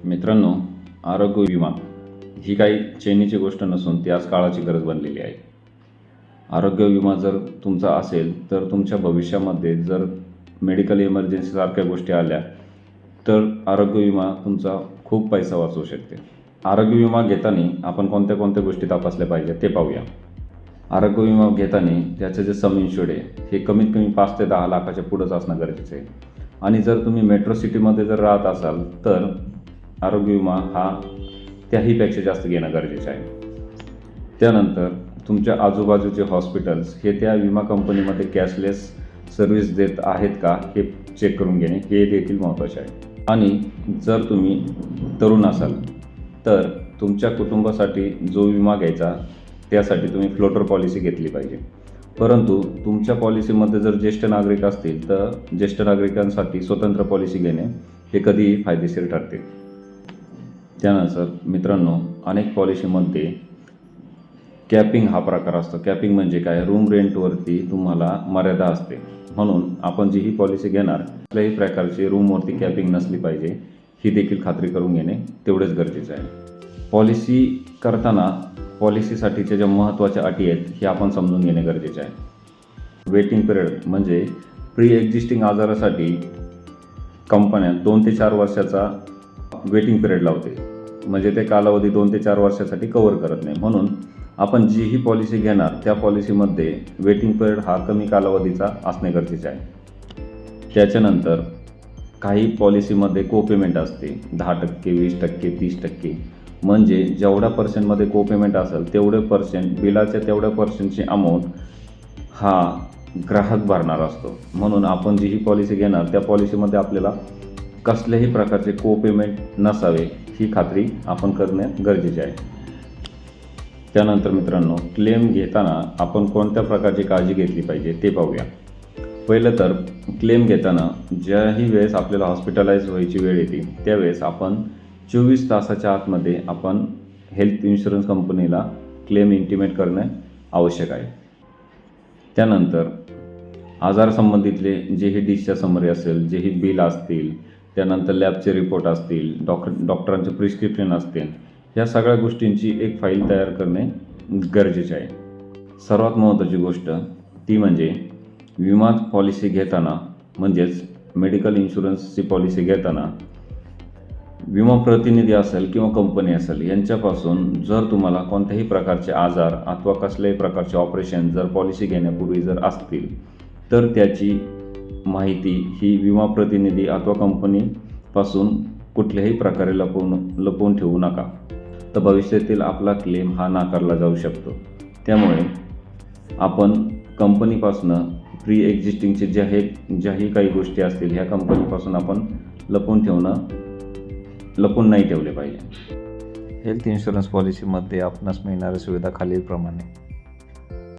मित्रांनो, आरोग्य विमा ही काही चैनीची गोष्ट नसून ती आज काळाची गरज बनलेली आहे. आरोग्य विमा जर तुमचा असेल तर तुमच्या भविष्यामध्ये जर मेडिकल इमर्जन्सीसारख्या गोष्टी आल्या तर आरोग्य विमा तुमचा खूप पैसा वाचवू शकते. आरोग्य विमा घेताना आपण कोणत्या कोणत्या गोष्टी तपासल्या पाहिजे ते पाहूया. आरोग्य विमा घेताना त्याचे जे सम इन्शुर्ड आहे हे कमीत कमी 5 ते 10 लाखाच्या पुढंच असणं गरजेचं आहे. आणि जर तुम्ही मेट्रो सिटीमध्ये जर राहत असाल तर आरोग्य विमा हा त्याहीपेक्षा जास्त घेणं गरजेचं आहे. त्यानंतर तुमच्या आजूबाजूचे हॉस्पिटल्स हे त्या विमा कंपनीमध्ये कॅशलेस सर्व्हिस देत आहेत का हे चेक करून घेणे हे देखील महत्त्वाचे आहे. आणि जर तुम्ही तरुण असाल तर तुमच्या कुटुंबासाठी जो विमा घ्यायचा त्यासाठी तुम्ही फ्लोटर पॉलिसी घेतली पाहिजे. परंतु तुमच्या पॉलिसीमध्ये जर ज्येष्ठ नागरिक असतील तर ज्येष्ठ नागरिकांसाठी स्वतंत्र पॉलिसी घेणे हे कधीही फायदेशीर ठरते. त्यानंतर मित्रांनो, अनेक पॉलिसीमध्ये कॅपिंग हा प्रकार असतो. कॅपिंग म्हणजे काय? रूम रेंटवरती तुम्हाला मर्यादा असते. म्हणून आपण जी ही पॉलिसी घेणार कुठल्याही प्रकारची रूमवरती कॅपिंग नसली पाहिजे ही देखील खात्री करून घेणे तेवढेच गरजेचं आहे. पॉलिसी करताना पॉलिसीसाठीच्या ज्या महत्त्वाच्या अटी आहेत हे आपण समजून घेणे गरजेचे आहे. वेटिंग पिरियड म्हणजे प्री एक्झिस्टिंग आजारासाठी कंपन्या 2 ते 4 वर्षाचा वेटिंग पिरियड लावते. म्हणजे ते कालावधी 2 ते 4 वर्षासाठी कव्हर करत नाही. म्हणून आपण जी ही पॉलिसी घेणार त्या पॉलिसीमध्ये वेटिंग पिरियड हा कमी कालावधीचा असणे गरजेचे आहे. त्याच्यानंतर काही पॉलिसीमध्ये कोपेमेंट असते 10%, 20%, 30%. म्हणजे जेवढ्या पर्सेंटमध्ये कोपेमेंट असेल तेवढे पर्सेंट बिलाच्या तेवढ्या पर्सेंटची अमाऊंट हा ग्राहक भरणार असतो. म्हणून आपण जी ही पॉलिसी घेणार त्या पॉलिसीमध्ये आपल्याला कसल्याही प्रकारचे कोपेमेंट नसावे ही खात्री आपण करणे गरजेचे आहे. त्यानंतर मित्रांनो, क्लेम घेताना आपण कोणत्या प्रकारची काळजी घेतली पाहिजे ते पाहूया. पहिलं तर क्लेम घेताना ज्याही वेळेस आपल्याला हॉस्पिटलाइज व्हायची वेळ येते त्यावेळेस आपण 24 तासाच्या आतमध्ये आपण हेल्थ इन्शुरन्स कंपनीला क्लेम इंटिमेट करणे आवश्यक आहे. त्यानंतर आजारसंबंधितले जेही डिस्चार्ज समरी असेल, जेही बिल असतील, त्यानंतर लॅबचे रिपोर्ट असतील, डॉक्टरांचे प्रिस्क्रिप्शन असतील, या सगळ्या गोष्टींची एक फाईल तयार करणे गरजेचे आहे. सर्वात महत्त्वाची गोष्ट ती म्हणजे विमा पॉलिसी घेताना म्हणजेच मेडिकल इन्शुरन्सची पॉलिसी घेताना विमा प्रतिनिधी असेल किंवा कंपनी असेल यांच्यापासून जर तुम्हाला कोणत्याही प्रकारचे आजार अथवा कसल्याही प्रकारचे ऑपरेशन जर पॉलिसी घेण्यापूर्वी जर असतील तर त्याची माहिती ही विमा प्रतिनिधी अथवा कंपनीपासून कुठल्याही प्रकारे लपवून ठेवू नका. तर भविष्यातील आपला क्लेम हा नाकारला जाऊ शकतो. त्यामुळे आपण कंपनीपासून प्री एक्झिस्टिंगचे ज्याही काही गोष्टी असतील ह्या कंपनीपासून आपण लपून नाही ठेवले पाहिजे. हेल्थ इन्शुरन्स पॉलिसीमध्ये आपणास मिळणाऱ्या सुविधा खालीलप्रमाणे